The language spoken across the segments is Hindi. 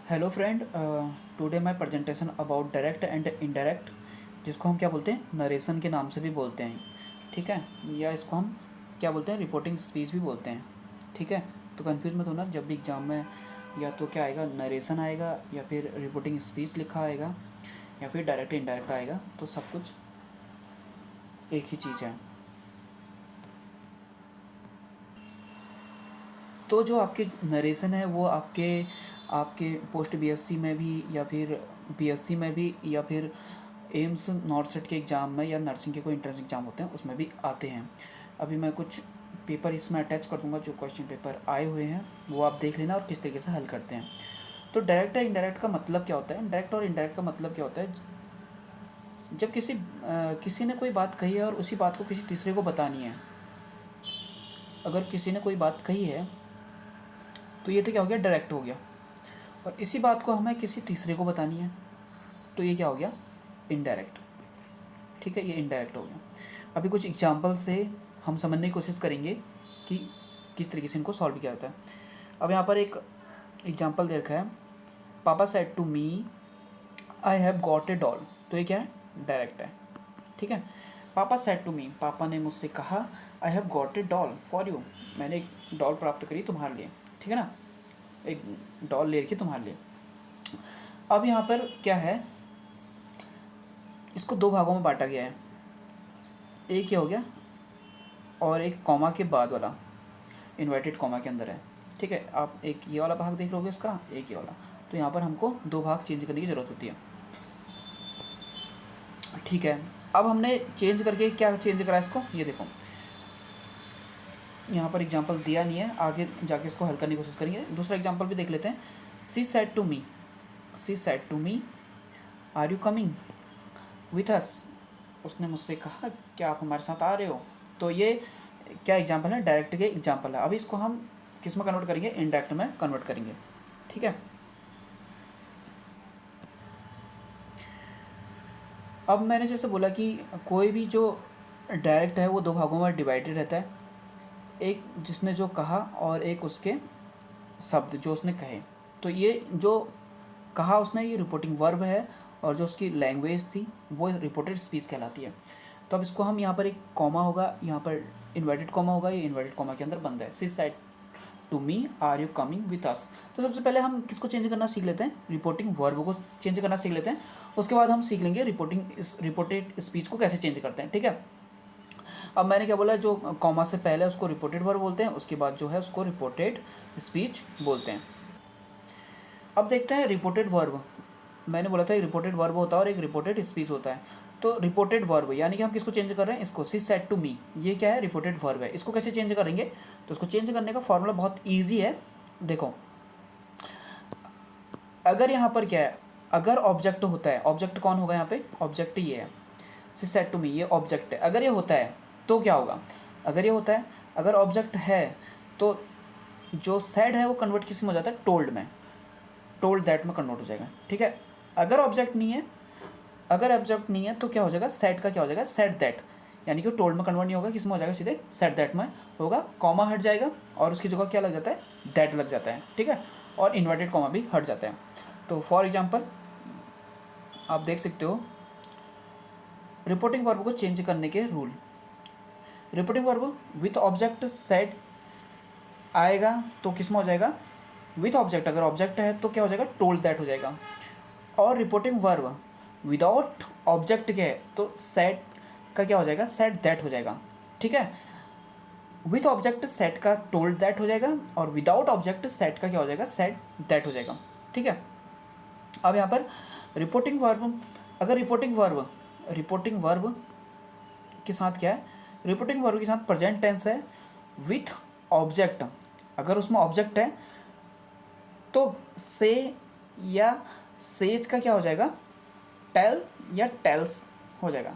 Hello friend, today my presentation about direct and indirect, जिसको हम क्या बोलते हैं, नरेशन के नाम से भी बोलते हैं। ठीक है, या इसको हम क्या बोलते हैं, रिपोर्टिंग स्पीच भी बोलते हैं। ठीक है, तो कंफ्यूज मत होना, जब भी एग्जाम में या तो क्या आएगा, नरेशन आएगा या फिर रिपोर्टिंग स्पीच लिखा आएगा या फिर डायरेक्ट इनडायरेक्ट आएगा, तो सब कुछ एक ही चीज़ है। तो जो आपके नरेशन है वो आपके आपके पोस्ट बीएससी में भी या फिर बीएससी में भी या फिर एम्स नॉर्थ सेट के एग्ज़ाम में या नर्सिंग के कोई इंट्रेंस एग्ज़ाम होते हैं उसमें भी आते हैं। अभी मैं कुछ पेपर इसमें अटैच कर दूंगा, जो क्वेश्चन पेपर आए हुए हैं वो आप देख लेना और किस तरीके से हल करते हैं। तो डायरेक्ट और इनडायरेक्ट का मतलब क्या होता है? डायरेक्ट और इनडायरेक्ट का मतलब क्या होता है? जब किसी ने कोई बात कही है और उसी बात को किसी तीसरे को बतानी है। अगर किसी ने कोई बात कही है तो ये तो क्या हो गया, डायरेक्ट हो गया। और इसी बात को हमें किसी तीसरे को बतानी है तो ये क्या हो गया, इनडायरेक्ट। ठीक है, ये इनडायरेक्ट हो गया। अभी कुछ एग्जांपल से हम समझने की कोशिश करेंगे कि किस तरीके से इनको सॉल्व किया जाता है। अब यहाँ पर एक एग्जांपल दे रखा है, पापा said to me I have got a doll. तो ये क्या है, डायरेक्ट है। ठीक है, पापा सेड टू मी, पापा ने मुझसे कहा आई have got a doll for you, मैंने एक डॉल प्राप्त करी तुम्हारे लिए। ठीक है ना, एक डॉल ले रखी तुम्हारे लिए। अब यहाँ पर क्या है, इसको दो भागों में बांटा गया है। एक ये हो गया और एक कॉमा के बाद वाला, इन्वर्टेड कॉमा के अंदर है। ठीक है, आप एक ये वाला भाग देख रहोगे इसका, एक ये वाला। तो यहाँ पर हमको दो भाग चेंज करने की ज़रूरत होती है। ठीक है, अब हमने चेंज करके क्या चेंज करा इसको, ये देखो यहाँ पर एग्जाम्पल दिया नहीं है, आगे जाके इसको हल करने की कोशिश करेंगे। दूसरा एग्जाम्पल भी देख लेते हैं। She said to me are you coming with us, उसने मुझसे कहा क्या आप हमारे साथ आ रहे हो। तो ये क्या एग्जाम्पल है, डायरेक्ट के एग्जाम्पल है। अभी इसको हम किस में कन्वर्ट करेंगे, इनडायरेक्ट में कन्वर्ट करेंगे। ठीक है, अब मैंने जैसे बोला कि कोई भी जो डायरेक्ट है वो दो भागों में डिवाइडेड रहता है, एक जिसने जो कहा और एक उसके शब्द जो उसने कहे। तो ये जो कहा उसने, ये रिपोर्टिंग वर्ब है, और जो उसकी लैंग्वेज थी वो रिपोर्टेड स्पीच कहलाती है। तो अब इसको हम यहाँ पर एक कॉमा होगा, यहाँ पर इन्वर्टेड कॉमा होगा, ये इन्वर्टेड कॉमा के अंदर बंद है। She said to me are you coming with us. तो सबसे पहले हम किसको चेंज करना सीख लेते हैं, रिपोर्टिंग वर्ब को चेंज करना सीख लेते हैं। उसके बाद हम सीख लेंगे रिपोर्टेड स्पीच को कैसे चेंज करते हैं। ठीक है, अब मैंने क्या बोला, जो कॉमा से पहले उसको रिपोर्टेड वर्ब बोलते हैं, उसके बाद जो है उसको रिपोर्टेड स्पीच बोलते हैं। अब देखते हैं रिपोर्टेड वर्ब। मैंने बोला था एक रिपोर्टेड वर्ब होता है और एक रिपोर्टेड स्पीच होता है। तो रिपोर्टेड वर्ब यानी कि हम किसको चेंज कर रहे हैं, इसको। सी सेड टू मी, ये क्या है, रिपोर्टेड वर्ब है। इसको कैसे चेंज करेंगे, तो इसको चेंज करने का फॉर्मूला बहुत ईजी है। देखो, अगर यहाँ पर क्या है, अगर ऑब्जेक्ट होता है, ऑब्जेक्ट कौन होगा यहाँ पे, ऑब्जेक्ट ये है। सी सेड टू मी, ये ऑब्जेक्ट है। अगर ये होता है तो क्या होगा, अगर ये होता है, अगर ऑब्जेक्ट है तो जो सेड है वो कन्वर्ट किस में हो जाता है, टोल्ड में, टोल्ड दैट में कन्वर्ट हो जाएगा। ठीक है, अगर ऑब्जेक्ट नहीं है, अगर ऑब्जेक्ट नहीं है तो क्या हो जाएगा, सेड का क्या हो जाएगा, सेड दैट, यानी कि टोल्ड में कन्वर्ट नहीं होगा, किस में हो जाएगा, सीधे सेड दैट में होगा। कॉमा हट जाएगा और उसकी जगह क्या लग जाता है, दैट लग जाता है। ठीक है, और इन्वर्टेड कॉमा भी हट जाता है। तो फॉर एग्जाम्पल आप देख सकते हो रिपोर्टिंग वर्ब को चेंज करने के rule. Reporting verb with object said आएगा तो किस में हो जाएगा, विथ ऑब्जेक्ट। अगर ऑब्जेक्ट है तो क्या हो जाएगा, टोल्ड दैट हो जाएगा। और रिपोर्टिंग वर्ब विदाउट ऑब्जेक्ट के है तो सेड का क्या हो जाएगा, सेड दैट हो जाएगा। ठीक है, विथ ऑब्जेक्ट सेट का टोल्ड दैट हो जाएगा और विदाउट ऑब्जेक्ट सेट का क्या हो जाएगा, सेड दैट हो जाएगा। ठीक है, अब यहाँ पर रिपोर्टिंग वर्ब, अगर रिपोर्टिंग वर्ब के साथ क्या है, रिपोर्टिंग वर्ब के साथ प्रेजेंट टेंस है विथ ऑब्जेक्ट। अगर उसमें ऑब्जेक्ट है तो से या सेज का क्या हो जाएगा, टेल या टेल्स हो जाएगा,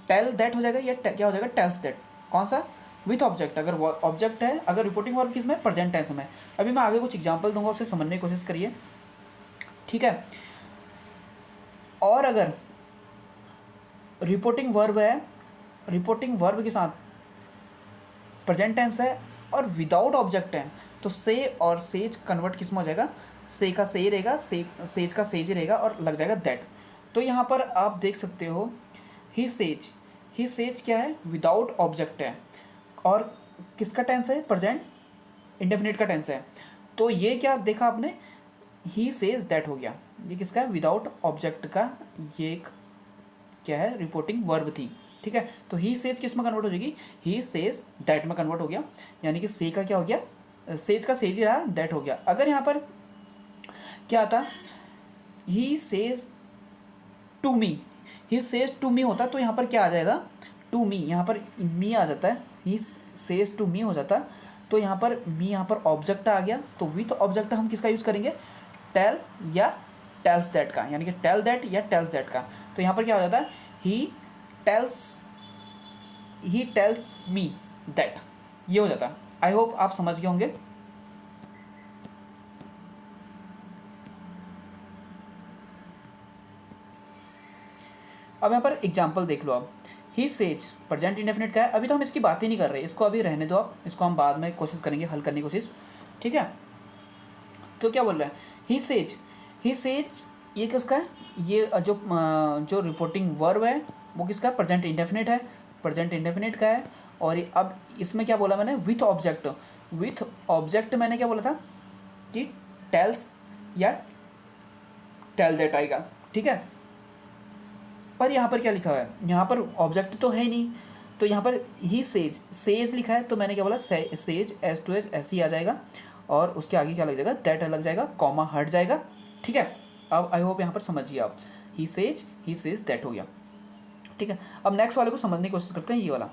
टेल दैट हो जाएगा या क्या हो जाएगा, टेल्स दैट। कौन सा, विथ ऑब्जेक्ट। अगर ऑब्जेक्ट है, अगर रिपोर्टिंग वर्ब किस में, प्रेजेंट टेंस में। अभी मैं आगे कुछ एग्जांपल दूंगा, उसे समझने की कोशिश करिए। ठीक है, और अगर रिपोर्टिंग वर्ब है, रिपोर्टिंग वर्ब के साथ प्रेजेंट टेंस है और विदाउट ऑब्जेक्ट है, तो से और सेज कन्वर्ट किस में हो जाएगा, से का से ही रहेगा, सेज का सेज ही रहेगा और लग जाएगा दैट। तो यहाँ पर आप देख सकते हो ही सेज क्या है, विदाउट ऑब्जेक्ट है और किसका टेंस है, प्रेजेंट इंडेफिनिट का टेंस है। तो ये क्या देखा आपने, ही सेज दैट हो गया, ये किसका है, विदाउट ऑब्जेक्ट का, ये एक क्या है, रिपोर्टिंग वर्ब थी। ठीक है, तो ही सेज किस में कन्वर्ट हो जाएगी, ही सेज दैट में कन्वर्ट हो गया, यानी कि से का क्या हो गया, सेज का सेज ही रहा, दैट हो गया। अगर यहाँ पर क्या आता, he says to me, he says to me होता तो यहाँ पर क्या आ जाएगा, टू मी, यहाँ पर मी आ जाता है, ही सेज टू मी हो जाता, तो यहाँ पर मी, यहाँ पर ऑब्जेक्ट आ गया, तो विथ ऑब्जेक्ट हम किसका यूज़ करेंगे, टेल या टेल्स दैट का, यानी कि टेल दैट या टेल्स दैट का। तो यहाँ पर क्या हो जाता है, ही टेल्स मी दैट, ये हो जाता है। आई होप आप समझ गए होंगे। अब यहाँ पर एग्जाम्पल देख लो आप, ही सेज प्रेजेंट इंडेफिनिट का है, अभी तो हम इसकी बात ही नहीं कर रहे, इसको अभी रहने दो आप, इसको हम बाद में कोशिश करेंगे हल करने की कोशिश। ठीक है, तो क्या बोल रहा है, ही सेज ये किसका है, ये जो रिपोर्टिंग वर्ब है वो किसका है, प्रेजेंट इंडेफिनिट का है। और अब इसमें क्या बोला मैंने, विथ ऑब्जेक्ट मैंने क्या बोला था कि टेल्स या टेल दैट आएगा। ठीक है, पर यहाँ पर क्या लिखा हुआ है, यहाँ पर ऑब्जेक्ट तो है ही नहीं, तो यहाँ पर ही सेज लिखा है, तो मैंने क्या बोला, सेज एस टू एच ऐसे ही आ जाएगा और उसके आगे क्या लग जाएगा, दैट लग जाएगा, कॉमा हट जाएगा। ठीक है, अब आई होप यहाँ पर समझिए आप, ही सेज दैट हो गया। ठीक है, अब नेक्स्ट वाले को समझने की कोशिश करते हैं, ये वाला,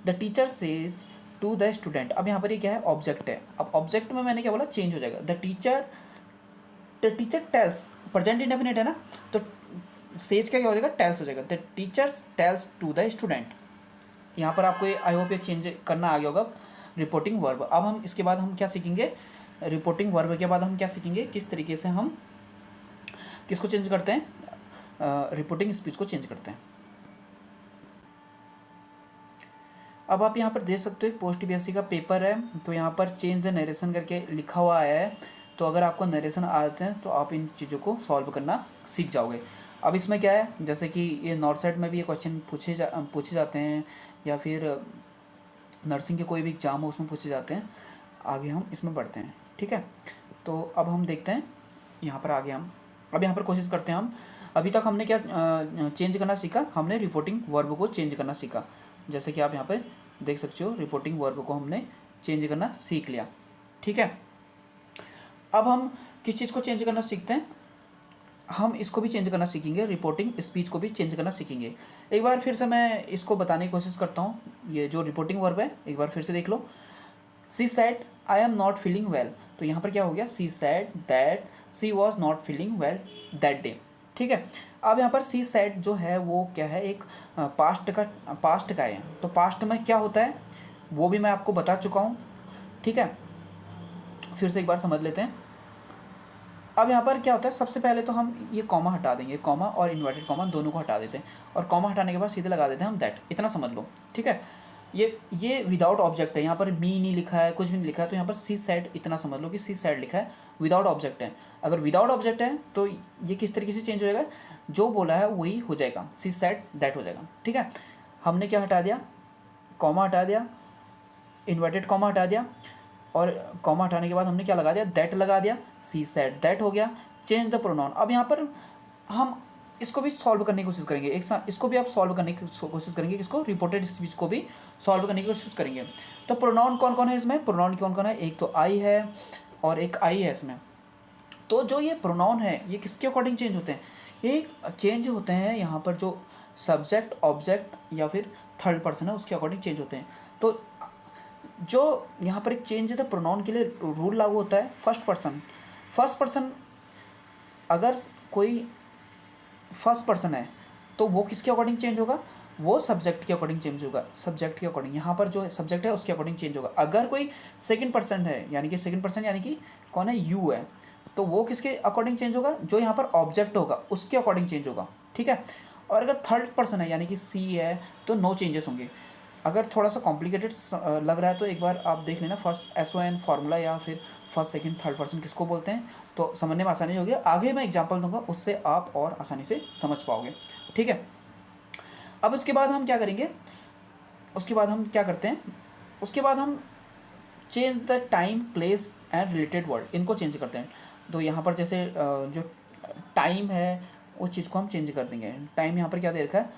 the teacher says to the student. अब यहाँ पर ये क्या है, ऑब्जेक्ट है, अब ऑब्जेक्ट में मैंने क्या बोला, चेंज हो जाएगा, the teacher tales, present indefinite है ना, तो सेज क्या हो जाएगा, टेल्स हो जाएगा, the teachers tells to the student. यहाँ पर आपको आई होप ये चेंज करना आ गया होगा, रिपोर्टिंग वर्ब। अब हम इसके बाद हम क्या सीखेंगे, रिपोर्टिंग वर्ब के बाद हम क्या सीखेंगे, किस तरीके से हम किसको चेंज करते हैं, रिपोर्टिंग स्पीच को चेंज करते हैं। अब आप यहाँ पर देख सकते हो एक पोस्ट बीएससी का पेपर है, तो यहाँ पर चेंज द नरेशन करके लिखा हुआ आया है, तो अगर आपको नरेशन आते हैं तो आप इन चीज़ों को सॉल्व करना सीख जाओगे। अब इसमें क्या है, जैसे कि ये नॉर्थ साइड में भी ये क्वेश्चन पूछे जाते हैं, या फिर नर्सिंग के कोई भी एग्जाम हो उसमें पूछे जाते हैं। आगे हम इसमें बढ़ते हैं। ठीक है, तो अब हम देखते हैं यहाँ पर आगे हम अब यहाँ पर कोशिश करते हैं हम, अभी तक हमने क्या चेंज करना सीखा, हमने रिपोर्टिंग वर्ब को चेंज करना सीखा, जैसे कि आप यहाँ पर देख सकते हो, रिपोर्टिंग वर्ब को हमने चेंज करना सीख लिया। ठीक है, अब हम किस चीज़ को चेंज करना सीखते हैं, हम इसको भी चेंज करना सीखेंगे, रिपोर्टिंग स्पीच को भी चेंज करना सीखेंगे। एक बार फिर से मैं इसको बताने की कोशिश करता हूँ, ये जो रिपोर्टिंग वर्ब है एक बार फिर से देख लो, she said I am not feeling well, तो यहाँ पर क्या हो गया, she said that she was not feeling well that day. ठीक है, अब यहाँ पर सी सेड जो है वो क्या है, एक पास्ट का है, तो पास्ट में क्या होता है वो भी मैं आपको बता चुका हूँ। ठीक है, फिर से एक बार समझ लेते हैं। अब यहाँ पर क्या होता है, सबसे पहले तो हम ये कॉमा हटा देंगे, कॉमा और इन्वर्टेड कॉमा दोनों को हटा देते हैं, और कॉमा हटाने के बाद सीधे लगा देते हैं हम दैट, इतना समझ लो। ठीक है, ये विदाउट ऑब्जेक्ट है, यहाँ पर मी नहीं लिखा है, कुछ भी नहीं लिखा है, तो यहाँ पर सी सेड इतना समझ लो कि सी सेड लिखा है, विदाउट ऑब्जेक्ट है। अगर विदाउट ऑब्जेक्ट है तो ये किस तरीके से चेंज हो जाएगा, जो बोला है वही हो जाएगा, सी सेड दैट हो जाएगा। ठीक है, हमने क्या हटा दिया, कॉमा हटा दिया, इन्वर्टेड कॉमा हटा दिया, और कॉमा हटाने के बाद हमने क्या लगा दिया, दैट लगा दिया, सी सेड दैट हो गया, चेंज द प्रोनाउन। अब यहाँ पर हम इसको भी सॉल्व करने की कोशिश करेंगे, एक साथ इसको भी आप सॉल्व करने की कोशिश करेंगे, इसको रिपोर्टेड स्पीच को भी सॉल्व करने की कोशिश करेंगे। तो प्रोनाउन कौन कौन है इसमें, प्रोनाउन कौन कौन है, एक तो आई है और एक आई है इसमें। तो जो ये प्रोनाउन है ये किसके अकॉर्डिंग चेंज होते हैं, ये चेंज होते हैं यहाँ पर जो सब्जेक्ट ऑब्जेक्ट या फिर थर्ड पर्सन है उसके अकॉर्डिंग चेंज होते हैं। तो जो यहाँ पर एक चेंज द प्रोनाउन के लिए रूल लागू होता है, फर्स्ट पर्सन अगर कोई फर्स्ट पर्सन है तो वो किसके अकॉर्डिंग चेंज होगा, वो सब्जेक्ट के अकॉर्डिंग चेंज होगा, सब्जेक्ट के अकॉर्डिंग, यहाँ पर जो सब्जेक्ट है उसके अकॉर्डिंग चेंज होगा। अगर कोई सेकंड पर्सन है, यानी कि सेकंड पर्सन यानी कि कौन है, यू है, तो वो किसके अकॉर्डिंग चेंज होगा, जो यहाँ पर ऑब्जेक्ट होगा उसके अकॉर्डिंग चेंज होगा। ठीक है, और अगर थर्ड पर्सन है यानी कि सी है तो नो चेंजेस होंगे। अगर थोड़ा सा कॉम्प्लिकेटेड लग रहा है तो एक बार आप देख लेना फर्स्ट SON फार्मूला या फिर फर्स्ट सेकंड थर्ड पर्सन किसको बोलते हैं, तो समझने में आसानी होगी। आगे मैं एग्जांपल दूंगा, उससे आप और आसानी से समझ पाओगे। ठीक है, अब उसके बाद हम क्या करेंगे, उसके बाद हम क्या करते हैं, उसके बाद हम change the time place and related word, इनको चेंज करते हैं। तो यहाँ पर जैसे जो टाइम है उस चीज़ को हम चेंज कर देंगे। टाइम यहाँ पर क्या दे रखा है,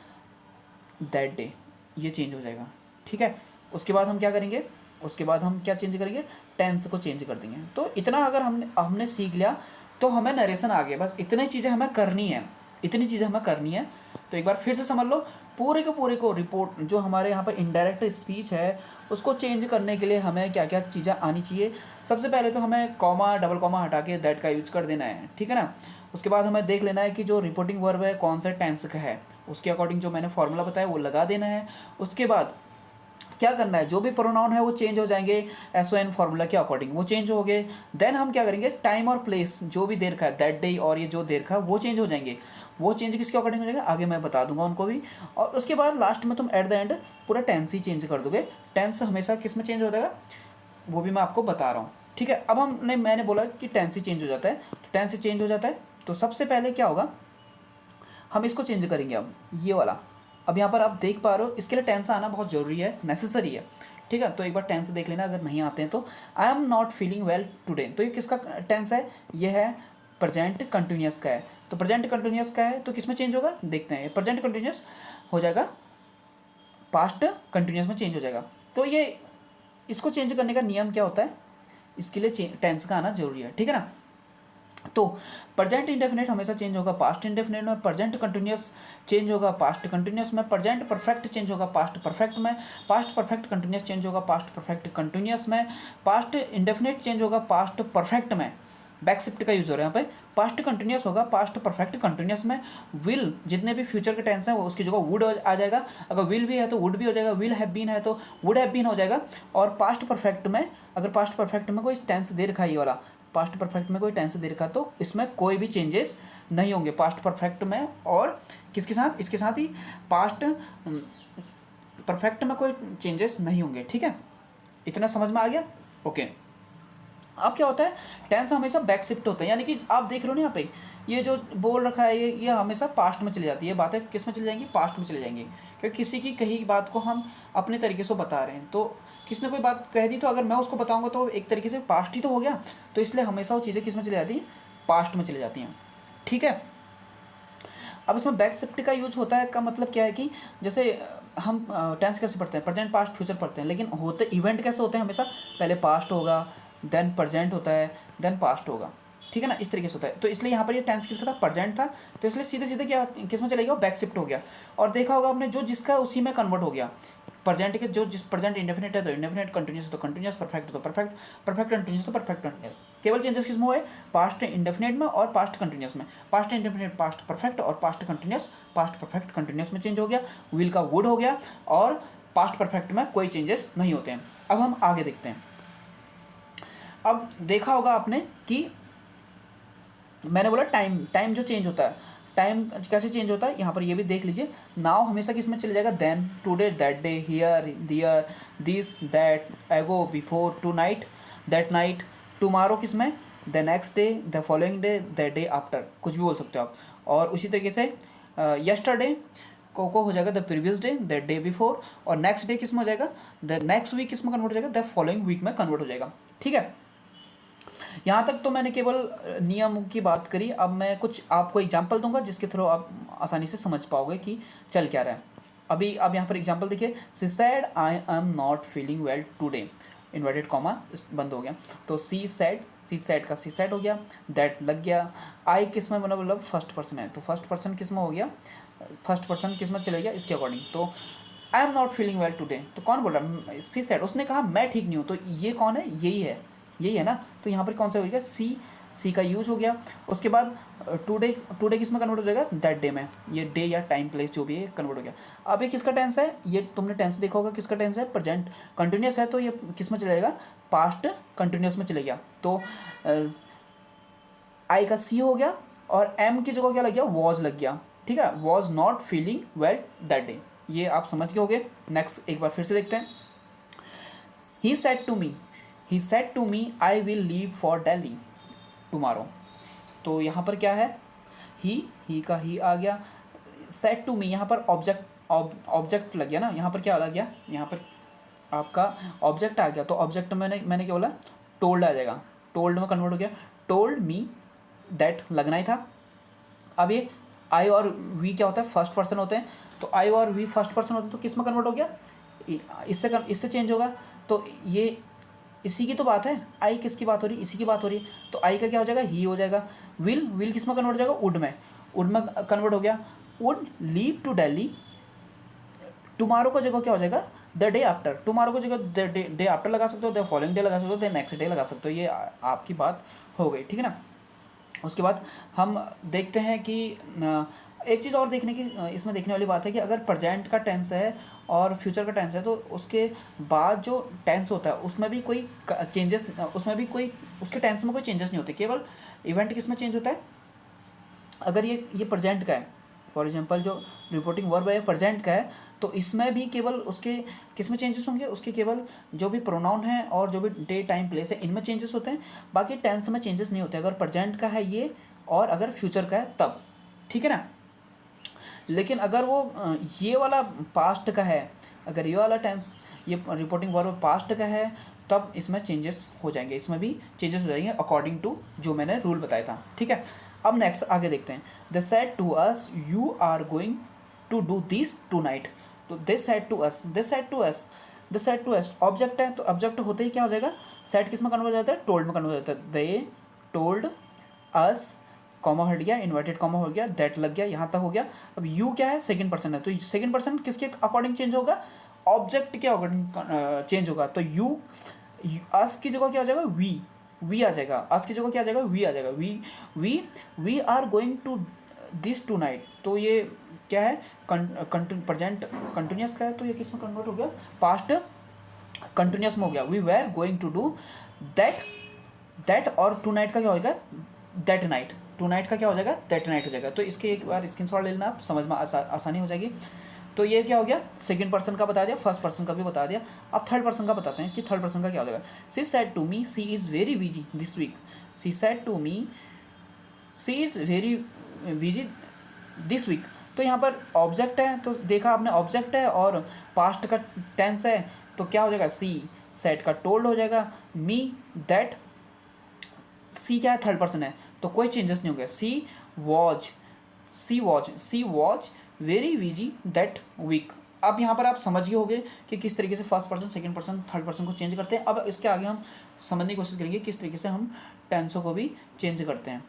दैट डे, ये चेंज हो जाएगा। ठीक है, उसके बाद हम क्या करेंगे, उसके बाद हम क्या चेंज करेंगे, टेंस को चेंज कर देंगे। तो इतना अगर हमने हमने सीख लिया तो हमें नरेशन आ गया, बस इतनी चीज़ें हमें करनी है, इतनी चीज़ें हमें करनी है। तो एक बार फिर से समझ लो, पूरे के पूरे को रिपोर्ट जो हमारे यहाँ पर इनडायरेक्ट स्पीच है उसको चेंज करने के लिए हमें क्या क्या चीज़ें आनी चाहिए। सबसे पहले तो हमें कॉमा डबल कॉमा हटा के दैट का यूज कर देना है। ठीक है ना, उसके बाद हमें देख लेना है कि जो रिपोर्टिंग वर्ब है कौन सा टेंस का है, उसके अकॉर्डिंग जो मैंने फॉर्मूला बताया वो लगा देना है। उसके बाद क्या करना है, जो भी प्रोनाउन है वो चेंज हो जाएंगे SON फार्मूला के अकॉर्डिंग, वो चेंज हो गए। देन हम क्या करेंगे, टाइम और प्लेस जो भी देर का है, दैट डे और ये जो देर का वो चेंज हो जाएंगे। वो चेंज किसके अकॉर्डिंग हो जाएगा आगे मैं बता दूंगा उनको भी। और उसके बाद लास्ट में तुम एट द एंड पूरा टेंस ही चेंज कर दोगे। टेंस हमेशा किस में चेंज हो जाएगा वो भी मैं आपको बता रहा हूँ। ठीक है, अब मैंने बोला कि टेंस ही चेंज हो जाता है, तो टेंस ही चेंज हो जाता है। तो सबसे पहले क्या होगा, हम इसको चेंज करेंगे। अब ये वाला, अब यहाँ पर आप देख पा रहे हो, इसके लिए टेंस आना बहुत ज़रूरी है, नेसेसरी है। ठीक है, तो एक बार टेंस देख लेना, अगर नहीं आते हैं तो आई am not feeling well today, तो ये किसका टेंस है, ये है प्रेजेंट कंटिन्यूस का है। तो प्रेजेंट कंटिन्यूस का है तो किस में चेंज होगा, देखते हैं। प्रेजेंट कंटिन्यूस हो जाएगा पास्ट कंटिन्यूस में चेंज हो जाएगा। तो ये इसको चेंज करने का नियम क्या होता है, इसके लिए टेंस का आना जरूरी है। ठीक है ना, तो प्रेजेंट इंडेफिनिट हमेशा चेंज होगा पास्ट इंडेफिनिट में, प्रेजेंट कंटिन्यूस चेंज होगा पास्ट कंटिन्यूस में, प्रेजेंट परफेक्ट चेंज होगा पास्ट परफेक्ट में, पास्ट परफेक्ट कंटिन्यूस चेंज होगा पास्ट परफेक्ट कंटिन्यूस में, पास्ट इंडेफिनिट चेंज होगा पास्ट परफेक्ट में, बैक शिफ्ट का यूज हो रहा है यहाँ पे, पास्ट कंटिन्यूस होगा पास्ट परफेक्ट कंटिन्यूस में, विल जितने भी फ्यूचर के टेंस हैं वो उसकी जगह वुड आ जाएगा, अगर विल भी है तो वुड भी हो जाएगा, विल हैव बीन है तो वुड हैव बीन हो जाएगा। और पास्ट परफेक्ट में, अगर पास्ट परफेक्ट में कोई टेंस दे रखा है, ये वाला पास्ट परफेक्ट में कोई टेंस दे रखा तो इसमें कोई भी चेंजेस नहीं होंगे पास्ट परफेक्ट में। और किसके साथ, इसके साथ ही पास्ट परफेक्ट में कोई चेंजेस नहीं होंगे। ठीक है, इतना समझ में आ गया, ओके। अब क्या होता है, टेंस हमेशा बैक शिफ्ट होता है, यानी कि आप देख रहे हो ना यहाँ पे ये जो बोल रखा है ये हमेशा पास्ट में चली जाती है, बातें किस में चली जाएंगी, पास्ट में चली जाएंगी, क्योंकि किसी की कही बात को हम अपने तरीके से बता रहे हैं। तो किसने कोई बात कह दी तो अगर मैं उसको बताऊंगा तो एक तरीके से पास्ट ही तो हो गया, तो इसलिए हमेशा वो चीज़ें किस में चली जाती हैं, पास्ट में चली जाती हैं। ठीक है, अब इसमें बैक शिफ्ट का यूज होता है का मतलब क्या है कि जैसे हम टेंस कैसे पढ़ते हैं, प्रेजेंट पास्ट फ्यूचर पढ़ते हैं, लेकिन होते इवेंट कैसे होते हैं, हमेशा पहले पास्ट होगा देन प्रेजेंट होता है देन पास्ट होगा। ठीक है ना, इस तरीके से होता है। तो इसलिए यहाँ पर ये टेंस किसका था, प्रेजेंट था, तो इसलिए सीधे सीधे क्या किस में चलेगा, बैक शिफ्ट हो गया। और देखा होगा आपने जो जिसका उसी में कन्वर्ट हो गया, प्रेजेंट के जो जिस प्रेजेंट इंडेफिनिट है तो इंडेफिनिट, कंटिन्यूस तो कंटिन्यूस, परफेक्ट तो परफेक्ट, परफेक्ट कंटिन्यूस तो परफेक्ट कंटिन्यूस। केवल चेंजेस किस में हुए, पास्ट इंडेफिनिट में और पास्ट कंटिन्यूस में। पास्ट इंडेफिनिट पास्ट परफेक्ट और past continuous past perfect continuous में चेंज हो गया, विल का वुड हो गया, और पास्ट परफेक्ट में कोई चेंजेस नहीं होते हैं। अब हम आगे देखते हैं। अब देखा होगा आपने कि मैंने बोला टाइम जो चेंज होता है, टाइम कैसे चेंज होता है, यहाँ पर ये भी देख लीजिए। नाउ हमेशा किस में चले जाएगा, then, today, that day, here, there, this, that, ago, before, tonight, that night, tomorrow किस में, the next day, the following day, the day after, कुछ भी बोल सकते हो आप। और उसी तरीके से यस्टरडे को हो जाएगा the previous day, the day before, और नेक्स्ट डे किस में हो जाएगा, द नेक्स्ट वीक किस में कन्वर्ट हो जाएगा, द फॉलोइंग वीक में कन्वर्ट हो जाएगा। ठीक है, यहाँ तक तो मैंने केवल नियम की बात करी। अब मैं कुछ आपको एग्जांपल दूंगा जिसके थ्रू आप आसानी से समझ पाओगे कि चल क्या रहा है। अभी अब यहाँ पर एग्जांपल देखिए, सी said I am not feeling well today, inverted comma बंद हो गया, तो सी सेड का सी सेड हो गया, दैट लग गया, आई किस में मतलब फर्स्ट पर्सन है, तो फर्स्ट पर्सन किस में हो गया, फर्स्ट पर्सन किस में चले गया इसके अकॉर्डिंग। तो आई am not feeling well today, तो कौन बोल रहा है, सी सेड, उसने कहा मैं ठीक नहीं हूँ, तो ये कौन है, यही है ना। तो यहाँ पर कौन सा हो गया, सी का यूज हो गया। उसके बाद टुडे किस में कन्वर्ट हो जाएगा, दैट डे में, ये डे या टाइम प्लेस जो भी है कन्वर्ट हो गया। अब ये किसका टेंस है, ये तुमने टेंस देखा होगा किसका टेंस है, प्रेजेंट कंटिन्यूस है, तो ये किस में चला जाएगा, पास्ट कंटिन्यूस में चले गया। तो आई का सी हो गया और एम की जगह क्या लग गया, वॉज लग गया। ठीक है, was not feeling well that day, ये आप समझ गए होगे। नेक्स्ट एक बार फिर से देखते हैं। He said to me I will leave for Delhi tomorrow. तो यहाँ पर क्या है, ही का ही आ गया, सेड टू मी यहाँ पर ऑब्जेक्ट लग गया ना, यहाँ पर क्या लग गया, यहाँ पर आपका ऑब्जेक्ट आ गया। तो ऑब्जेक्ट मैंने क्या बोला, टोल्ड आ जाएगा, टोल्ड में कन्वर्ट हो गया। टोल्ड मी दैट लगना ही था। अब ये आई और वी क्या होता है, फर्स्ट पर्सन होते हैं, तो आई और वी फर्स्ट पर्सन होते हैं, तो किस में कन्वर्ट हो गया, इससे चेंज होगा। तो ये इसी की तो बात है, आई किसकी बात हो रही है, इसी की बात हो रही है। तो आई का क्या हो जाएगा, ही हो जाएगा। विल किस में कन्वर्ट हो जाएगा, वुड में कन्वर्ट हो गया। Would leave to Delhi, tomorrow का जगह क्या हो जाएगा, द डे आफ्टर। टुमारो को जगह डे आफ्टर लगा सकते हो, द फॉलोइंग डे लगा सकते हो, द नेक्स्ट डे लगा सकते हो। ये आपकी बात हो गई, ठीक है ना। उसके बाद हम देखते हैं कि एक चीज़ और देखने की इसमें देखने वाली बात है कि अगर प्रेजेंट का टेंस है और फ्यूचर का टेंस है, तो उसके बाद जो टेंस होता है उसमें भी कोई चेंजेस, उसमें भी कोई उसके टेंस में कोई चेंजेस नहीं होते। केवल इवेंट किस में चेंज होता है, अगर ये प्रेजेंट का है, फॉर एग्जांपल जो रिपोर्टिंग वर्ब है प्रेजेंट का है, तो इसमें भी केवल उसके किस में चेंजेस होंगे, उसके केवल जो भी प्रोनाउन है और जो भी डे टाइम प्लेस है इनमें चेंजेस होते हैं, बाकी टेंस में चेंजेस नहीं होते अगर प्रेजेंट का है ये और अगर फ्यूचर का है तब, ठीक है ना। लेकिन अगर वो ये वाला पास्ट का है, अगर ये वाला टेंस ये रिपोर्टिंग वर्ब पास्ट का है, तब इसमें चेंजेस हो जाएंगे, इसमें भी चेंजेस हो जाएंगे अकॉर्डिंग टू जो मैंने रूल बताया था, ठीक है। अब नेक्स्ट आगे देखते हैं। They said to us you are going to do this tonight. तो they said to us, they said to us, they said to us object है, तो ऑब्जेक्ट होते ही क्या हो जाएगा, सेड किस में कन्वर्ट हो जाता है, टोल्ड में कन्वर्ट हो जाता है। दे टोल्ड अस, कॉमा हट गया, इन्वर्टेड कॉमा हो गया, दैट लग गया, यहाँ तक हो गया। अब यू क्या है, सेकंड पर्सन है, तो सेकंड पर्सन किसके अकॉर्डिंग चेंज होगा, ऑब्जेक्ट के अकॉर्डिंग चेंज होगा। तो यू अस की जगह क्या हो जाएगा, वी आ जाएगा, अस की जगह क्या आ जाएगा, वी आ जाएगा। We are going to this tonight. तो ये क्या है, प्रेजेंट कंटिन्यूस का है, तो ये किस में कन्वर्ट हो गया, पास्ट कंटिन्यूस में हो गया। We were going to do that और टू नाइट का क्या हो जाएगा, दैट नाइट। टू नाइट का क्या हो जाएगा, दैट नाइट हो जाएगा। तो इसके एक बार स्क्रीनशॉट ले लेना, आप समझ में आसानी हो जाएगी। तो ये क्या हो गया, सेकंड पर्सन का बता दिया, फर्स्ट पर्सन का भी बता दिया। अब थर्ड पर्सन का बताते हैं कि थर्ड पर्सन का क्या हो जाएगा। She said to me she is very busy this week. She said to me she is very busy this week. तो यहाँ पर ऑब्जेक्ट है, तो देखा आपने ऑब्जेक्ट है और पास्ट का टेंस है, तो क्या हो जाएगा, सी सेड का टोल्ड हो जाएगा, मी दैट, सी क्या है, थर्ड पर्सन है, तो कोई चेंजेस नहीं होंगे। She was very busy that week. अब यहाँ पर आप समझ गए होंगे कि किस तरीके से first person, second person, third person को चेंज करते हैं। अब इसके आगे हम समझने की कोशिश करेंगे किस तरीके से हम टेंसों को भी चेंज करते हैं।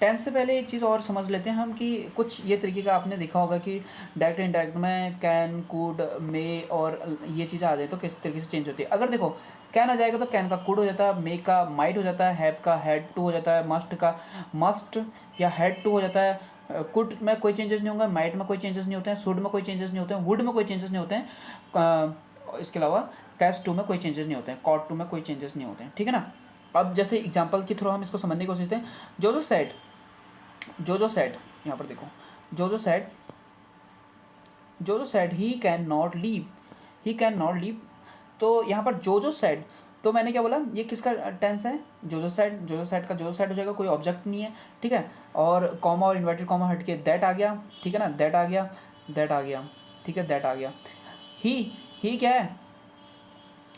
टेंस से पहले एक चीज़ और समझ लेते हैं हम कि कुछ ये तरीके का आपने देखा होगा कि डायरेक्ट इनडायरेक्ट में कैन, कुड, मे और ये चीज़ें आ जाए तो किस तरीके से चेंज होती है। अगर देखो कैन आ जाएगा तो कैन का कुड हो जाता है, मे का माइट हो जाता है, हैव का हैड टू हो जाता है, मस्ट का मस्ट या हैड टू हो जाता है, कुड में कोई चेंजेस नहीं होंगे, माइट में कोई चेंजेस नहीं होते हैं, शुड में कोई चेंजेस नहीं होते हैं, वुड में कोई चेंजेस नहीं होते हैं, इसके अलावा कैश टू में कोई चेंजेस नहीं होते हैं, कॉट टू में कोई चेंजेस नहीं होते हैं, ठीक है ना। अब जैसे एग्जाम्पल के थ्रू हम इसको समझने की कोशिश करते हैं। जो सेड यहाँ पर देखो, जो said he can not leave. तो यहाँ पर जो सेड, तो मैंने क्या बोला, ये किसका टेंस है, जो सेड का जो सेड हो जाएगा, कोई ऑब्जेक्ट नहीं है, ठीक है। और कॉमा और इन्वर्टेड कॉमा हट के दैट आ गया, ठीक है ना, दैट आ गया, ठीक है, दैट आ गया। ही क्या है,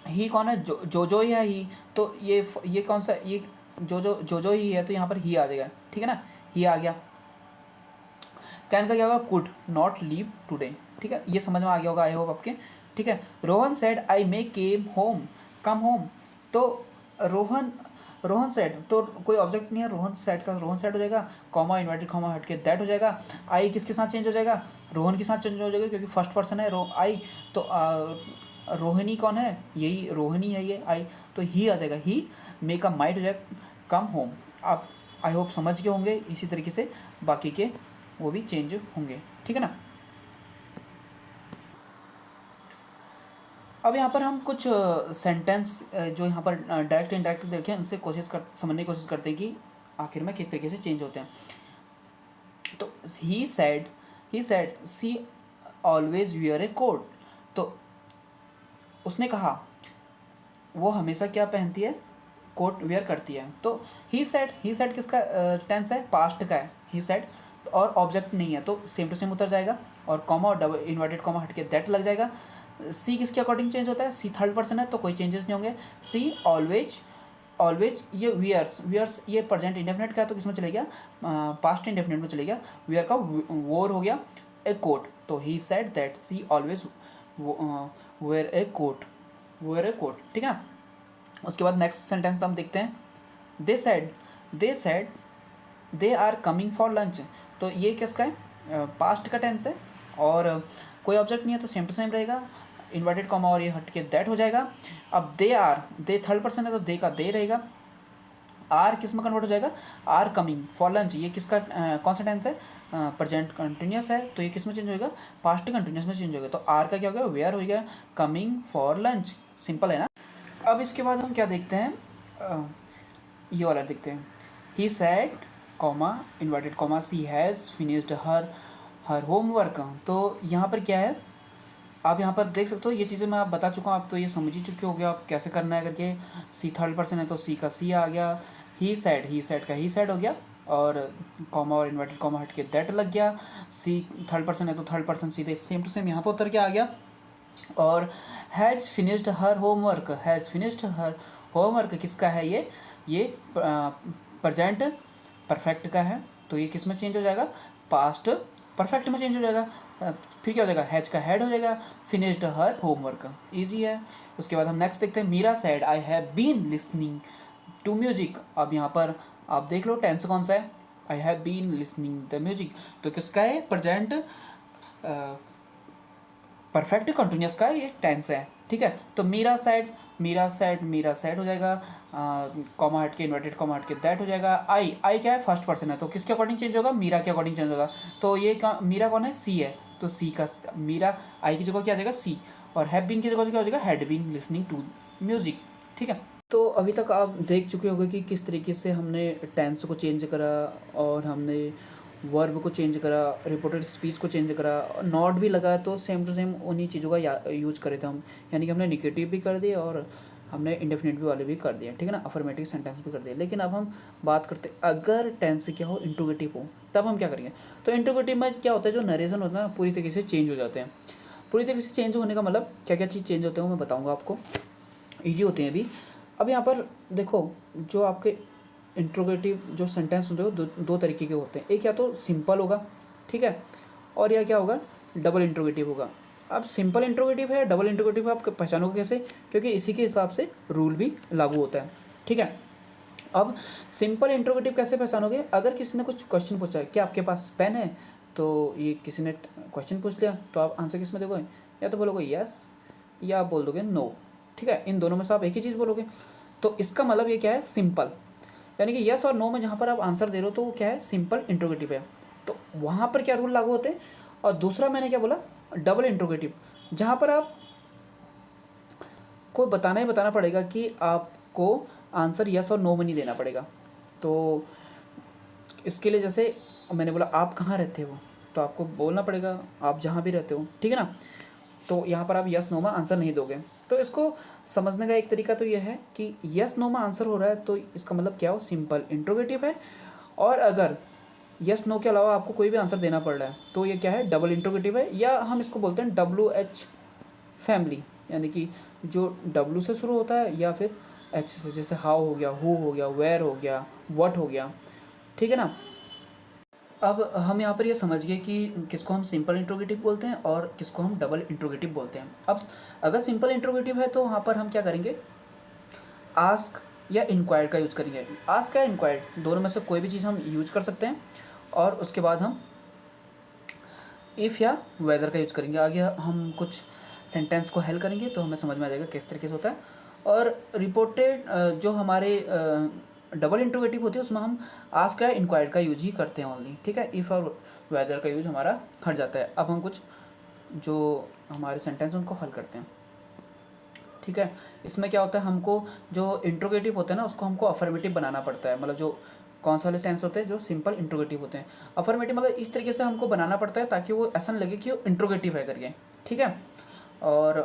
ही कौन है, जो ही है ही, तो ये कौन सा, ये जो ही है, तो यहाँ पर ही आ जाएगा, ठीक है ना, ही आ गया। कैन का क्या होगा, कुड नॉट लीव टुडे, ठीक है, ये समझ में आ गया होगा आई होप आपके, ठीक है। Rohan said I may come home. तो रोहन सेड, तो कोई ऑब्जेक्ट नहीं है, रोहन सेड हो जाएगा, कॉमा इन्वर्टेड कॉमा हट के दैट हो जाएगा। आई किसके साथ चेंज हो जाएगा, रोहन के साथ चेंज हो जाएगा, क्योंकि फर्स्ट पर्सन है आई, तो रोहिणी कौन है, यही रोहिणी है ये आई, तो ही आ जाएगा, ही मे का माइट हो जाएगा, कम होम। आप आई होप समझ गए होंगे, इसी तरीके से बाकी के वो भी चेंज होंगे, ठीक है ना। अब यहाँ पर हम कुछ सेंटेंस जो यहाँ पर डायरेक्ट इनडायरेक्ट देखें, उनसे समझने की कोशिश करते हैं कि आखिर में किस तरीके से चेंज होते हैं। तो he said she always wear a coat. तो उसने कहा वो हमेशा क्या पहनती है, कोट वेयर करती है। तो ही सेड किसका टेंस है, पास्ट का है ही सेड, और ऑब्जेक्ट नहीं है तो सेम टू सेम उतर जाएगा, और कॉमा और डबल इन्वर्टेड कॉमा हट के दैट लग जाएगा। सी किसके अकॉर्डिंग चेंज होता है, सी थर्ड पर्सन है तो कोई चेंजेस नहीं होंगे। सी ऑलवेज ये वियर्स ये प्रेजेंट इंडेफिनिट का है तो किस में चले गया, पास्ट इंडेफिनिट में चले गया, वियर का वोर हो गया ए कोट। तो he said that she always wear a coat, ठीक है ना। उसके बाद नेक्स्ट सेंटेंस हम देखते हैं, they said they are coming for lunch. तो ये किसका है, पास्ट का टेंस है, और कोई ऑब्जेक्ट नहीं है तो सेम टू सेम रहेगा, इन्वर्टेड कॉमा और ये हट के दैट हो जाएगा। अब दे थर्ड पर्सन है तो दे का दे रहेगा, आर किस में कन्वर्ट हो जाएगा, आर कमिंग फॉर लंच। ये किसका कौन सा टेंस है, प्रेजेंट कंटिन्यूस है तो ये किस में चेंज होएगा, पास्ट कंटिन्यूस में चेंज होगा। तो आर का क्या हो गया, वेयर हो गया, कमिंग फॉर लंच, सिंपल है ना। अब इसके बाद हम क्या देखते हैं, ये वाला देखते हैं, he said comma inverted comma she has finished her homework. तो यहाँ पर क्या है, आप यहाँ पर देख सकते हो, ये चीज़ें मैं आप बता चुका हूँ, आप तो ये समझ ही चुके हो गए आप कैसे करना है करके। सी थर्ड पर्सन है तो सी का सी आ गया, ही सेड का ही सेड हो गया, और कॉमा और इन्वर्टेड कॉमा हट के दैट लग गया। सी थर्ड पर्सन है तो थर्ड पर्सन सीधे सेम टू सेम यहाँ पर उतर के आ गया। और हैज़ फिनिश्ड हर होमवर्क किसका है, ये प्रेजेंट परफेक्ट का है तो ये किस में चेंज हो जाएगा, पास्ट परफेक्ट में चेंज हो जाएगा। फिर क्या हो जाएगा, हैज का हेड हो जाएगा, फिनिश्ड हर होमवर्क, ईजी है। उसके बाद हम नेक्स्ट देखते हैं, Meera said I have been listening to music. अब यहाँ पर आप देख लो टेंस कौन सा है, I have been listening the music, तो किसका है, प्रेजेंट परफेक्ट कंटिन्यूस का ये टेंस है, ठीक है। तो मीरा सेड हो जाएगा, कॉमा हट के इन्वर्टेड कॉमा हट के दैट हो जाएगा। आई क्या है, फर्स्ट पर्सन है तो किसके अकॉर्डिंग चेंज होगा, मीरा के अकॉर्डिंग चेंज होगा। तो ये मीरा कौन है, सी है, तो सी का मीरा आई की जगह क्या आ जाएगा, सी, और हैव बीन की जगह क्या हो जाएगा, had been listening to music, ठीक है। तो अभी तक आप देख चुके होंगे कि किस तरीके से हमने टेंस को चेंज करा, और हमने वर्ब को चेंज करा, रिपोर्टेड स्पीच को चेंज करा, नॉट भी लगा तो सेम टू सेम उन्हीं चीज़ों का यूज करे थे हम, यानी कि हमने निगेटिव भी कर दिए और हमने इंडेफिनिट भी वाले भी कर दिए, ठीक है ना, अफर्मेटिव सेंटेंस भी कर दिए। लेकिन अब हम बात करते अगर टेंस क्या हो, इंट्रोगेटिव हो, तब हम क्या करेंगे। तो इंट्रोगेटिव में क्या होता है, जो नरेशन होता है ना पूरी तरीके से चेंज हो जाते हैं। पूरी तरीके से चेंज होने का मतलब क्या क्या चीज़ चेंज होते हैं वो मैं बताऊँगा आपको, ईजी होते हैं अभी। अब यहाँ पर देखो, जो आपके इंट्रोगेटिव जो सेंटेंस होते हैं दो तरीके के होते हैं, एक या तो सिंपल होगा, ठीक है, और या क्या होगा, डबल इंट्रोगेटिव होगा। अब सिंपल इंट्रोगेटिव है, डबल इंट्रोगेटिव है, आप पहचानोगे कैसे, क्योंकि इसी के हिसाब से रूल भी लागू होता है, ठीक है। अब सिंपल इंट्रोगेटिव कैसे पहचानोगे, अगर किसी ने कुछ क्वेश्चन पूछा है कि आपके पास पेन है, तो ये किसी ने क्वेश्चन पूछ लिया तो आप आंसर किस में दोगे, या तो बोलोगे यस या आप बोल दोगे नो, ठीक है, इन दोनों में से आप एक ही चीज़ बोलोगे। तो इसका मतलब ये क्या है, सिंपल, यानी कि यस और नो में जहाँ पर आप आंसर दे रहे हो तो वो क्या है, सिंपल इंट्रोगेटिव है, तो वहाँ पर क्या रूल लागू होते हैं। और दूसरा मैंने क्या बोला, डबल इंट्रोगेटिव, जहाँ पर आप को बताना ही बताना पड़ेगा कि आपको आंसर यस और नो में नहीं देना पड़ेगा। तो इसके लिए जैसे मैंने बोला आप कहाँ रहते हो, तो आपको बोलना पड़ेगा आप जहाँ भी रहते हो, ठीक है ना। तो यहाँ पर आप यस नो में आंसर नहीं दोगे। तो इसको समझने का एक तरीका तो यह है कि यस नो में आंसर हो रहा है तो इसका मतलब क्या हो, सिंपल इंट्रोगेटिव है। और अगर यस नो के अलावा आपको कोई भी आंसर देना पड़ रहा है तो ये क्या है, डबल इंट्रोगेटिव है, या हम इसको बोलते हैं WH फैमिली, यानी कि जो W से शुरू होता है या फिर H से, जैसे हाउ हो गया, हु हो गया, वेयर हो गया, व्हाट हो गया, ठीक है ना। अब हम यहाँ पर ये समझ गए कि किसको हम सिंपल इंट्रोगेटिव बोलते हैं और किसको हम डबल इंट्रोगेटिव बोलते हैं। अब अगर सिंपल इंट्रोगेटिव है तो वहाँ पर हम क्या करेंगे, आस्क या इंक्वायर्ड का यूज़ करेंगे। आस्क या इंक्वायर्ड दोनों में से कोई भी चीज़ हम यूज कर सकते हैं, और उसके बाद हम इफ़ या वेदर का यूज़ करेंगे। आगे हम कुछ सेंटेंस को हेल्प करेंगे तो हमें समझ में आ जाएगा किस तरीके से होता है। और रिपोर्टेड जो हमारे डबल इंट्रोगेटिव होती है उसमें हम आस्क या इंक्वायर्ड का यूज ही करते हैं ओनली, ठीक है। इफ़ और वेदर का यूज हमारा हट जाता है। अब हम कुछ जो हमारे सेंटेंस उनको हल करते हैं। ठीक है। इसमें क्या होता है, हमको जो इंट्रोगेटिव होते हैं ना उसको हमको अफर्मेटिव बनाना पड़ता है, मतलब जो कौन से वाले टेंस होते हैं जो सिंपल इंट्रोगेटिव होते हैं। अफर्मेटिव मतलब इस तरीके से हमको बनाना पड़ता है ताकि वो ऐसा नहीं लगे कि वो इंट्रोगेटिव है करके, ठीक है। और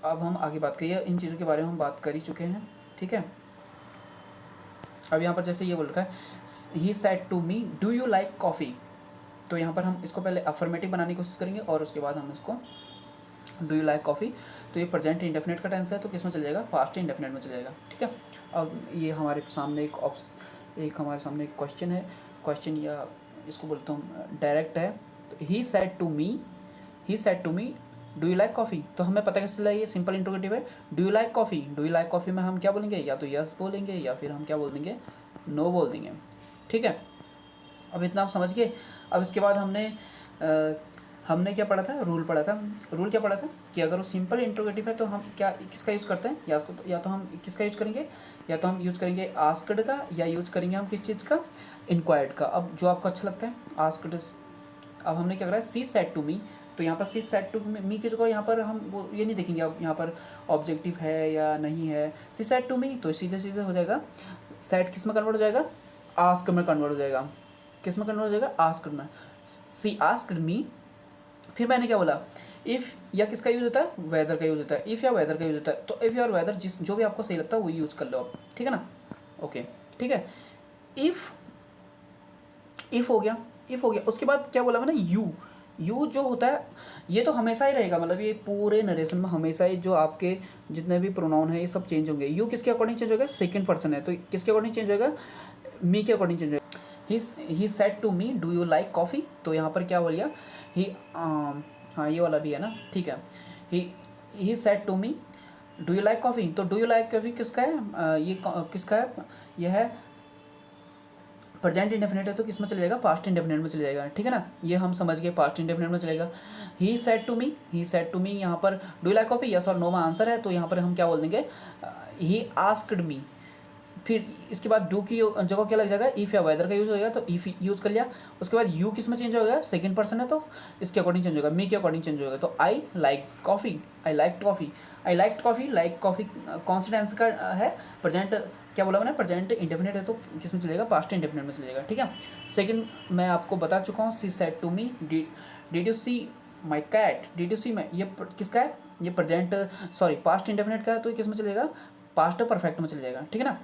अब हम आगे बात करिए, इन चीज़ों के बारे में हम बात कर ही चुके हैं, ठीक है। अब यहाँ पर जैसे ये बोल रखा है he said to me do you like coffee, तो यहाँ पर हम इसको पहले अफर्मेटिव बनाने की कोशिश करेंगे और उसके बाद हम इसको डू यू लाइक कॉफ़ी, तो ये प्रेजेंट इंडेफिनिट का टेंस है तो किस में चल जाएगा, पास्ट इंडेफिनिट में चल जाएगा, ठीक है। अब ये हमारे सामने एक हमारे सामने एक क्वेश्चन है, क्वेश्चन या इसको बोलता हूँ डायरेक्ट है। तो he said to me do you like coffee, तो हमें पता कैसे चला ये सिंपल इंट्रोगेटिव है। डू यू लाइक कॉफ़ी में हम क्या बोलेंगे, या तो यस बोलेंगे या फिर हम क्या बोल देंगे, नो बोल देंगे, ठीक है। अब इतना आप समझ गए। अब इसके बाद हमने क्या पढ़ा था, रूल पढ़ा था। रूल क्या पढ़ा था कि अगर वो सिंपल इंट्रोगेटिव है तो हम क्या किसका यूज़ करते हैं, या तो हम किसका यूज़ करेंगे, या तो हम यूज़ करेंगे आस्क्ड का, या यूज़ करेंगे हम किस चीज़ का, इंक्वायर्ड का। अब जो आपको अच्छा लगता है आस्क्ड। अब हमने क्या करा है, सी सेड टू मी, तो यहाँ पर सी सेड टू मी की जगह यहाँ पर हम वो ये नहीं देखेंगे अब यहाँ पर ऑब्जेक्टिव है या नहीं है। सी सेड टू मी तो सीधे सीधे हो जाएगा, सेड किस में कन्वर्ट हो जाएगा, आस्क में कन्वर्ट हो जाएगा। किस में कन्वर्ट हो जाएगा, आस्क्ड में। सी आस्क्ड मी, फिर मैंने क्या बोला, इफ़ या किसका यूज़ होता है, वेदर का यूज़ होता है। इफ़ या वेदर का यूज़ होता है, तो इफ़ या और वेदर जो भी आपको सही लगता है वही यूज़ कर लो आप, ठीक है ना। ओके, ठीक है। इफ़ हो गया, उसके बाद क्या बोला मैंने, यू जो होता है ये तो हमेशा ही रहेगा, मतलब ये पूरे नरेशन में हमेशा ही जो आपके जितने भी प्रोनाउन है ये सब चेंज होंगे। यू किसके अकॉर्डिंग चेंज होगा, सेकंड पर्सन है तो किसके अकॉर्डिंग चेंज होगा, मी के अकॉर्डिंग चेंज होगा। He said to me do you like coffee, तो यहाँ पर क्या बोल गया, हाँ ये वाला भी है ना, ठीक है। He said to me do you like coffee, तो डू यू लाइक कॉफ़ी किसका है, ये किसका है, यह है प्रेजेंट इंडेफिनिट है तो किस में चले जाएगा, पास्ट इंडेफिनिट में चले जाएगा, ठीक है ना। ये हम समझ गए, पास्ट इंडेफिनिट में चलेगा। ही सेड टू मी यहाँ पर do you like coffee, yes और नो में आंसर है तो यहाँ पर हम क्या बोल देंगे, ही आस्क्ड मी। फिर इसके बाद डू की जगह क्या लग जाएगा, इफ़ या वेदर का यूज़ हो जाएगा तो इफ़ यूज़ कर लिया। उसके बाद यू किस में चेंज होगा, सेकंड पर्सन है तो इसके अकॉर्डिंग चेंज होगा, मी के अकॉर्डिंग चेंज होगा। तो I like coffee, like coffee कौन से टेंस का है, प्रेजेंट, क्या बोला मैंने, प्रेजेंट इंडेफिनिट है तो किस में चलेगा, पास्ट इंडेफिनिट में चलेगा, ठीक है। सेकंड मैं आपको बता चुका हूँ, she said to me did you see my cat, did you see में ये किसका है, ये प्रेजेंट पास्ट इंडेफिनिट का है तो किस में चलेगा, पास्ट परफेक्ट में चले जाएगा, ठीक है ना।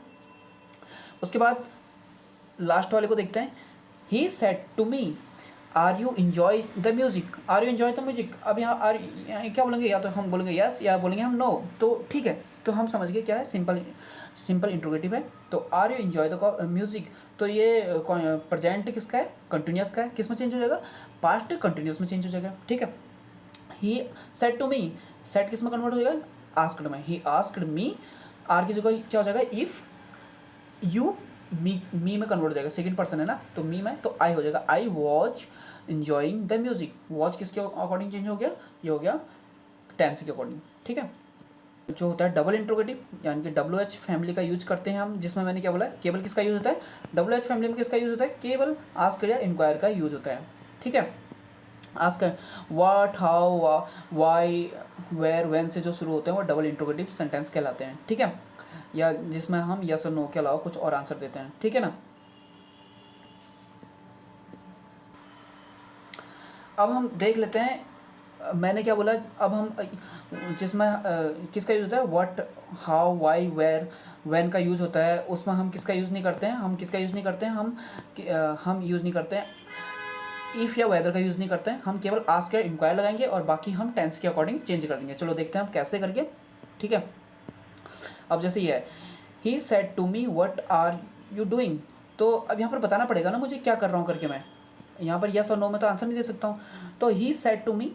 उसके बाद लास्ट वाले को देखते हैं, he said to me are you enjoy the music, अब यहाँ क्या बोलेंगे, या तो हम बोलेंगे यस या बोलेंगे हम नो, तो ठीक है। तो हम समझ गए क्या है, सिंपल इंट्रोगेटिव है। तो are you enjoy the music, तो ये प्रेजेंट किसका है, कंटिन्यूस का है, किस में चेंज हो जाएगा, पास्ट कंटिन्यूस में चेंज हो जाएगा, ठीक है। He said to me, said किस में कन्वर्ट हो जाएगा, आस्क्ड में। ही आस्क्ड मी, आर की जगह क्या हो जाएगा, इफ़ यू मी में कन्वर्ट हो जाएगा, सेकंड पर्सन है ना तो मी में, तो आई हो जाएगा, I watch enjoying the music. Watch किसके अकॉर्डिंग चेंज हो गया, ये हो गया टेंस के अकॉर्डिंग, ठीक है। जो होता है डबल इंट्रोगेटिव, यानी कि WH फैमिली का यूज करते हैं हम, जिसमें मैंने क्या बोला है, केवल किसका यूज होता है, WH फैमिली में किसका यूज होता है, केवल आस्क या इंक्वायर का यूज होता है, ठीक है। Ask what, how, why, where, when से जो शुरू होते हैं वो डबल इंट्रोगेटिव सेंटेंस कहलाते हैं, ठीक है। या जिसमें हम यस और नो के अलावा कुछ और आंसर देते हैं, ठीक है ना। अब हम देख लेते हैं मैंने क्या बोला। अब हम जिसमें किसका यूज़ होता है, what, how, why, where, when का यूज़ होता है, उसमें हम किसका यूज़ नहीं करते हैं, हम यूज़ नहीं करते हैं इफ़ या वेदर का यूज़ नहीं करते हैं, हम केवल आस्क या इंक्वायर लगाएंगे और बाकी हम टेंस के अकॉर्डिंग चेंज कर देंगे। चलो देखते हैं हम कैसे करके, ठीक है। अब जैसे ये है, he said to me what are you doing, तो अब यहाँ पर बताना पड़ेगा ना मुझे क्या कर रहा हूँ करके। मैं यहाँ पर यस और नो में तो आंसर नहीं दे सकता हूँ। तो he said to me,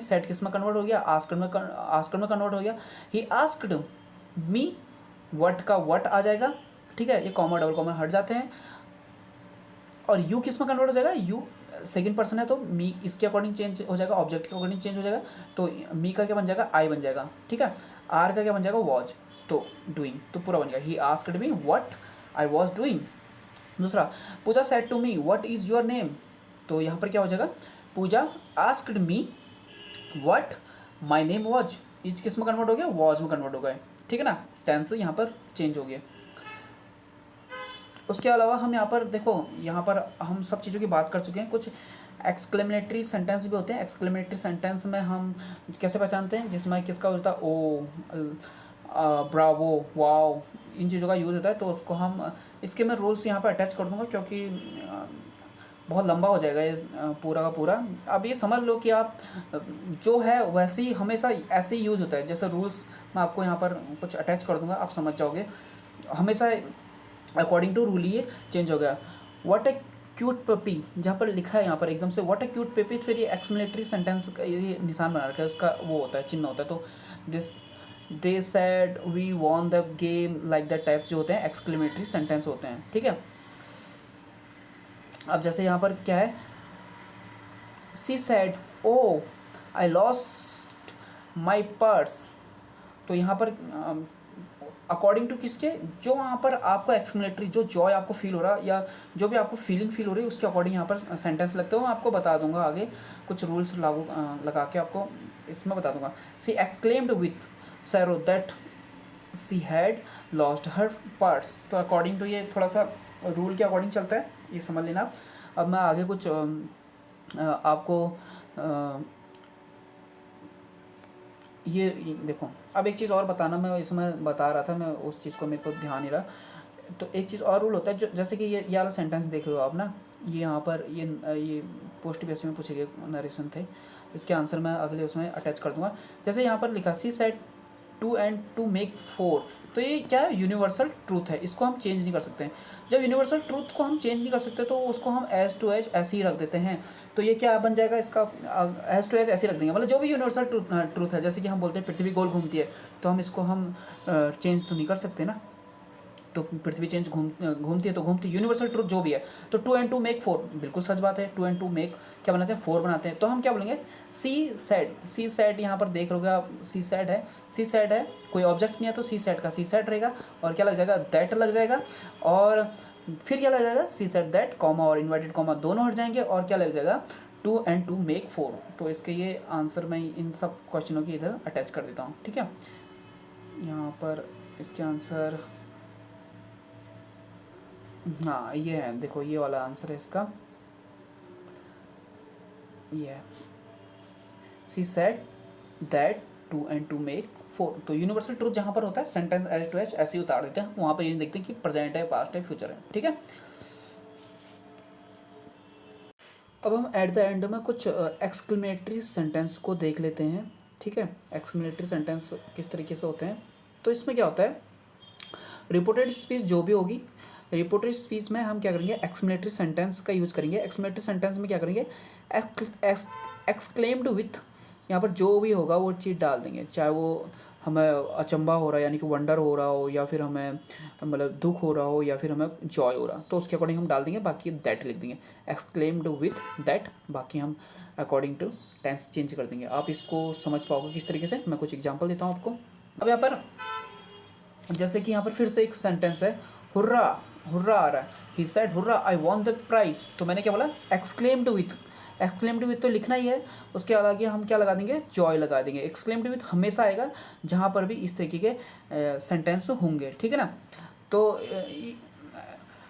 said किस में कन्वर्ट हो गया, आस्क्ड में कन्वर्ट हो गया। ही आस्क्ड मी, व्हाट का व्हाट आ जाएगा, ठीक है, ये कॉमा डबल कॉमा हट जाते हैं। और यू किस में कन्वर्ट हो जाएगा, यू सेकंड पर्सन है तो मी इसके अकॉर्डिंग चेंज हो जाएगा, ऑब्जेक्ट के अकॉर्डिंग चेंज हो जाएगा। तो मी का क्या बन जाएगा, आई बन जाएगा, ठीक है। आर का क्या बन जाएगा, वॉच, तो डूइंग, तो पूरा बन गया। He asked me what I was doing. दूसरा, Pooja said to me what is your name, तो यहाँ पर क्या हो जाएगा, Pooja asked me what my name was, is किस में कन्वर्ट हो गया, वॉज में कन्वर्ट हो गया, ठीक है ना, टेंस यहाँ पर चेंज हो गया। उसके अलावा हम यहाँ पर देखो, यहाँ पर हम सब चीज़ों की बात कर चुके हैं। कुछ एक्सक्लेमेटरी सेंटेंस भी होते हैं। एक्सक्लेमेटरी सेंटेंस में हम कैसे पहचानते हैं, जिसमें किसका होता है ओ, ब्रावो, वाओ, इन चीज़ों का यूज़ होता है। तो उसको हम, इसके मैं रूल्स यहाँ पर अटैच कर दूँगा क्योंकि बहुत लंबा हो जाएगा ये पूरा का पूरा। अब ये समझ लो कि आप जो है वैसे ही हमेशा ऐसे ही यूज़ होता है। जैसे रूल्स मैं आपको यहाँ पर कुछ अटैच कर दूँगा, आप समझ जाओगे। हमेशा अकॉर्डिंग टू रूल ये चेंज हो गया। व्हाट ए क्यूट पपी, जहाँ पर लिखा है यहाँ पर एकदम से व्हाट ए क्यूट पपी, फिर ये एक्सक्लेमेटरी सेंटेंस का ये निशान बना रखा है, उसका वो होता है, चिन्ह होता है। तो this they said we won the game, like that type जो होते हैं एक्सक्लेमेटरी सेंटेंस होते हैं, ठीक है। अब जैसे यहाँ पर क्या है, she said oh I lost my purse, तो यहाँ पर अकॉर्डिंग टू किसके, जो वहाँ पर आपको एक्सक्लेमेटरी, जो जॉय आपको फील हो रहा या जो भी आपको फीलिंग फील हो रही है उसके अकॉर्डिंग यहाँ पर सेंटेंस लगते हो। मैं आपको बता दूंगा आगे, कुछ रूल्स लागू लगा के आपको इसमें बता दूंगा। She exclaimed with sorrow that she had lost her parts, तो अकॉर्डिंग टू ये थोड़ा सा रूल के अकॉर्डिंग चलता है, ये समझ लेना आप। अब मैं आगे कुछ आपको ये देखो, अब एक चीज़ और बताना, मैं इसमें बता रहा था, मैं उस चीज़ को मेरे को ध्यान नहीं रहा। तो एक चीज़ और रूल होता है, जो जैसे कि ये वाला सेंटेंस देख रहे हो आप ना, ये यहाँ पर ये पोस्ट बीएससी में पूछे गए नरेशन थे, इसके आंसर मैं अगले उसमें अटैच कर दूंगा। जैसे यहाँ पर लिखा सी सेड 2 and 2 make 4, तो ये क्या है, यूनिवर्सल ट्रूथ है, इसको हम चेंज नहीं कर सकते हैं। जब यूनिवर्सल ट्रूथ को हम चेंज नहीं कर सकते तो उसको हम एज टू एज ऐसे ही रख देते हैं। तो ये क्या बन जाएगा इसका, एज टू एज ऐसे ही रख देंगे, मतलब जो भी यूनिवर्सल ट्रूथ है, जैसे कि हम बोलते हैं पृथ्वी गोल घूमती है, तो हम इसको हम चेंज तो नहीं कर सकते ना। तो पृथ्वी चेंज घूमती है तो घूमती, यूनिवर्सल ट्रूथ जो भी है। तो 2 and 2 make 4, बिल्कुल सच बात है, 2 and 2 make क्या बनाते हैं, 4 बनाते हैं। तो हम क्या बोलेंगे, सी सेड यहाँ पर देख रहोगे आप, सी सेड है, कोई ऑब्जेक्ट नहीं है तो सी सेड का सी सेड रहेगा, और क्या लग जाएगा, दैट लग जाएगा, और फिर क्या लग जाएगा, सी सेड दैट, कॉमा और इन्वर्टेड कॉमा दोनों हट जाएंगे, और क्या लग जाएगा, 2 and 2 make 4। तो इसके ये आंसर मैं इन सब क्वेश्चनों की इधर अटैच कर देता हूँ, ठीक है। यहाँ पर इसके आंसर, हाँ ये है, देखो ये वाला आंसर है इसका, ये है she said that 2 and 2 make 4। तो यूनिवर्सल ट्रूथ जहाँ पर होता है सेंटेंस एज टू एज ऐसे ही उतार देते हैं, वहाँ पर ये नहीं देखते कि प्रेजेंट है, पास्ट है, फ्यूचर है, ठीक है। अब हम एट द एंड में कुछ एक्सक्लेमेटरी सेंटेंस को देख लेते हैं, ठीक है। एक्सक्लेमेटरी सेंटेंस किस तरीके से होते हैं, तो इसमें क्या होता है, रिपोर्टेड स्पीच जो भी होगी, रिपोर्टेड स्पीच में हम क्या करेंगे, एक्सक्लेमेटरी सेंटेंस का यूज़ करेंगे। एक्सक्लेमेटरी सेंटेंस में क्या करेंगे, एक्सक्लेम्ड विथ, यहाँ पर जो भी होगा वो चीज़ डाल देंगे, चाहे वो हमें अचंभा हो रहा है यानी कि वंडर हो रहा हो, या फिर हमें मतलब दुख हो रहा हो, या फिर हमें जॉय हो रहा, तो उसके अकॉर्डिंग हम डाल देंगे, बाकी दैट लिख देंगे, एक्सक्लेम्ड विथ दैट, बाकी हम अकॉर्डिंग टू टेंस चेंज कर देंगे। आप इसको समझ पाओगे किस तरीके से, मैं कुछ एग्जाम्पल देता हूँ आपको। अब यहाँ पर जैसे कि यहाँ पर फिर से एक सेंटेंस है, हुर्रा, हुर्रा आ रहा है, he said hurray I won the prize, तो मैंने क्या बोला, एक्सक्लेम्ड विथ, एक्सक्लेम्ड विथ तो लिखना ही है, उसके आगे हम क्या लगा देंगे, जॉय लगा देंगे। एक्सक्लेम्ड विथ हमेशा आएगा जहाँ पर भी इस तरीके के सेंटेंस होंगे, ठीक है ना। तो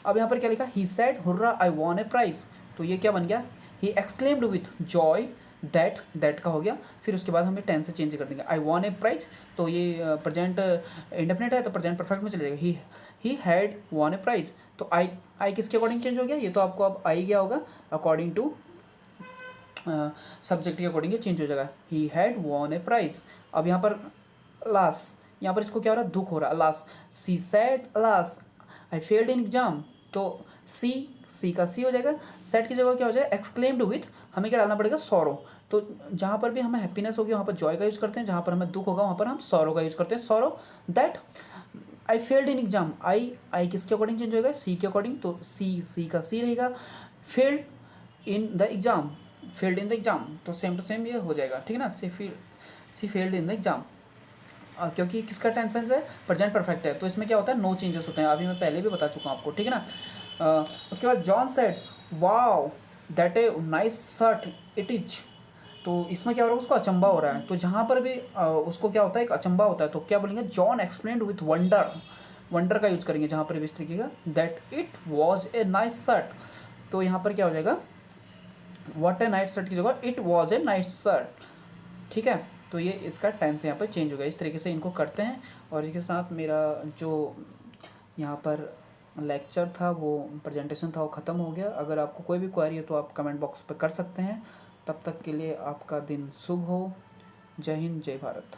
अब यहाँ पर क्या लिखा, he said hurray I won a prize, तो ये क्या बन गया, he exclaimed with joy that का हो गया, फिर उसके बाद हमें टेंस से चेंज कर देंगे, आई वॉन ए प्राइज, तो ये प्रेजेंट इंडेफिनिट है तो प्रेजेंट परफेक्ट में चले जाएगा, he had won a prize, तो आई किसके अकॉर्डिंग चेंज हो गया, ये तो आपको अब आई गया होगा, अकॉर्डिंग टू सब्जेक्ट के अकॉर्डिंग ये चेंज हो जाएगा, he had won a prize. अब यहाँ पर अलास, यहाँ पर इसको क्या हो रहा है, दुख हो रहा है, alas, she said alas I failed in exam, तो सी का सी हो जाएगा, सेट की जगह क्या हो जाएगा, एक्सक्लेम्ड विथ, हमें क्या डालना पड़ेगा, सॉरो। तो जहाँ पर भी हमें हैप्पीनेस होगी वहाँ पर जॉय का यूज़ करते हैं, जहाँ पर हमें दुख होगा वहाँ पर हम सॉरो का यूज़ करते हैं, sorrow that I failed in exam, I किसके अकॉर्डिंग चेंज होगा, सी के अकॉर्डिंग, तो सी का सी रहेगा, failed in the exam, failed in the exam, तो सेम टू सेम ये हो जाएगा, ठीक है ना, see failed in the exam, क्योंकि किसका टेंसेंस है, प्रेजेंट परफेक्ट है, तो इसमें क्या होता है, नो चेंजेस होते हैं, अभी मैं पहले भी बता चुका हूँ आपको, ठीक है ना। उसके बाद John said wow that a nice shirt it is, तो इसमें क्या हो रहा है, उसको अचंबा हो रहा है। तो जहाँ पर भी उसको क्या होता है, एक अचंबा होता है, तो क्या बोलेंगे, John explained with wonder, wonder का यूज करेंगे जहाँ पर भी इस तरीके का, that it was a nice shirt. तो यहाँ पर क्या हो जाएगा, व्हाट ए नाइट शर्ट की जगह it was a night shirt. ठीक है, तो ये इसका टेंस यहाँ पर चेंज हो गया। इस तरीके से इनको करते हैं। और इसके साथ मेरा जो यहाँ पर लेक्चर था, वो प्रेजेंटेशन था, वो ख़त्म हो गया। अगर आपको कोई भी क्वेरी है तो आप कमेंट बॉक्स पर कर सकते हैं। तब तक के लिए आपका दिन शुभ हो। जय हिंद, जय भारत।